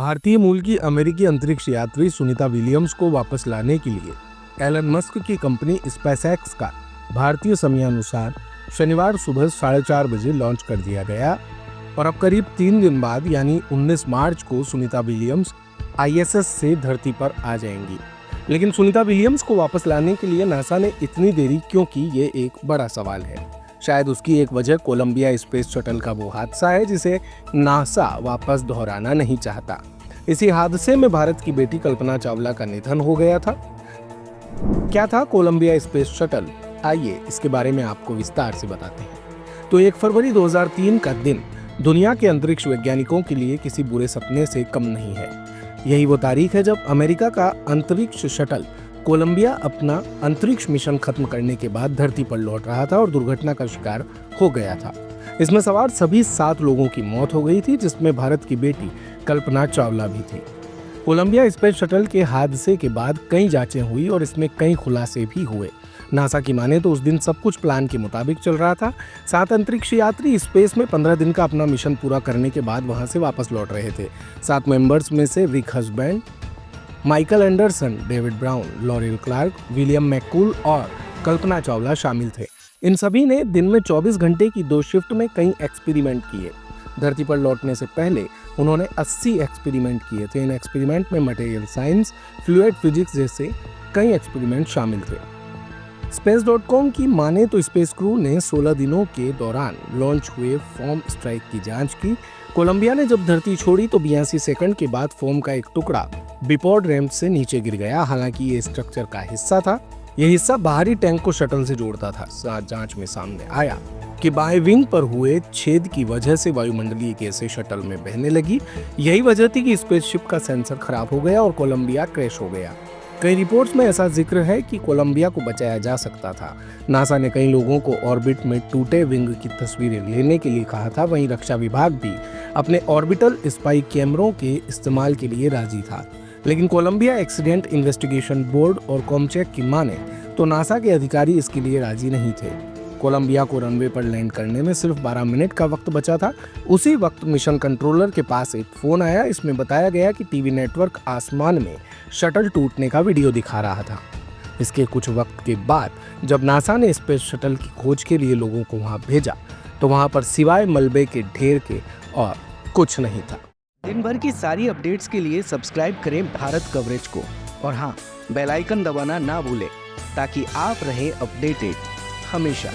भारतीय मूल की अमेरिकी अंतरिक्ष यात्री सुनीता विलियम्स को वापस लाने के लिए एलन मस्क की कंपनी स्पेसएक्स का भारतीय समयानुसार शनिवार सुबह 4:30 बजे लॉन्च कर दिया गया और अब करीब 3 दिन बाद यानी 19 मार्च को सुनीता विलियम्स आईएसएस से धरती पर आ जाएंगी। लेकिन सुनीता विलियम्स को वापस लाने के लिए नासा ने इतनी देरी क्यों की, ये एक बड़ा सवाल है। शायद उसकी एक वजह कोलंबिया स्पेस शटल का वो हादसा है जिसे नासा वापस दोहराना नहीं चाहता। इसी हादसे में भारत की बेटी कल्पना चावला का निधन हो गया था। क्या था कोलंबिया स्पेस शटल, आइए इसके बारे में आपको विस्तार से बताते हैं। तो 1 फरवरी 2003 का दिन दुनिया के अंतरिक्ष वैज्ञानिकों के लिए किसी बुरे सपने से कम नहीं है। यही वो तारीख है जब अमेरिका का अंतरिक्ष शटल कोलंबिया अपना अंतरिक्ष मिशन खत्म करने के बाद धरती पर लौट रहा था और दुर्घटना का शिकार हो गया था। इसमें सवार सभी 7 लोगों की मौत हो गई थी, जिसमें भारत की बेटी कल्पना चावला भी थी। कोलंबिया स्पेस शटल के हादसे के बाद कई जांचें हुई और इसमें कई खुलासे भी हुए। नासा की माने तो उस दिन सब कुछ प्लान के मुताबिक चल रहा था। 7 अंतरिक्ष यात्री स्पेस में 15 दिन का अपना मिशन पूरा करने के बाद वहां से वापस लौट रहे थे। 7 मेंबर्स में से Rick Husband, Michael Anderson, David Brown, Laurel Clark, William McCool और कल्पना चावला शामिल थे। इन सभी ने दिन में 24 घंटे की 2 शिफ्ट में कई एक्सपेरिमेंट किए। धरती पर लौटने से पहले उन्होंने 80 एक्सपेरिमेंट किए थे। इन एक्सपेरिमेंट में मटेरियल साइंस, फ्लूइड फिजिक्स जैसे कई एक्सपेरिमेंट शामिल थे। Space.com की माने तो स्पेस क्रू ने 16 दिनों के दौरान लॉन्च हुए फॉर्म स्ट्राइक की जांच की। कोलंबिया ने जब धरती छोड़ी तो 82 सेकंड के बाद फोम का एक टुकड़ा बिपॉड रैंप से नीचे गिर गया। हालांकि ये स्ट्रक्चर का हिस्सा था। यह हिस्सा बाहरी टैंक को शटल से जोड़ता था। जांच में सामने आया कि बाएं विंग पर हुए छेद की वजह से वायुमंडलीय गैसें शटल में बहने लगी। यही वजह थी कि स्पेसशिप का सेंसर खराब हो गया और कोलंबिया क्रैश हो गया। कई रिपोर्ट्स में ऐसा जिक्र है कि कोलंबिया को बचाया जा सकता था। नासा ने कई लोगों को ऑर्बिट में टूटे विंग की तस्वीरें लेने के लिए कहा था। वहीं रक्षा विभाग भी अपने ऑर्बिटल स्पाई कैमरों के इस्तेमाल के लिए राजी था। लेकिन कोलंबिया एक्सीडेंट इन्वेस्टिगेशन बोर्ड और कॉमचेक की माने तो नासा के अधिकारी इसके लिए राजी नहीं थे। कोलंबिया को रनवे पर लैंड करने में सिर्फ 12 मिनट का वक्त बचा था। उसी वक्त मिशन कंट्रोलर के पास एक फोन आया। इसमें बताया गया कि टीवी नेटवर्क आसमान में शटल टूटने का वीडियो दिखा रहा था। इसके कुछ वक्त के बाद जब नासा ने स्पेस शटल की खोज के लिए लोगों को वहां भेजा तो वहां पर सिवाय मलबे के ढेर के और कुछ नहीं था। दिन भर की सारी अपडेट्स के लिए सब्सक्राइब करें भारत कवरेज को और हाँ, बेल आइकन दबाना ना भूलें ताकि आप रहें अपडेटेड हमेशा।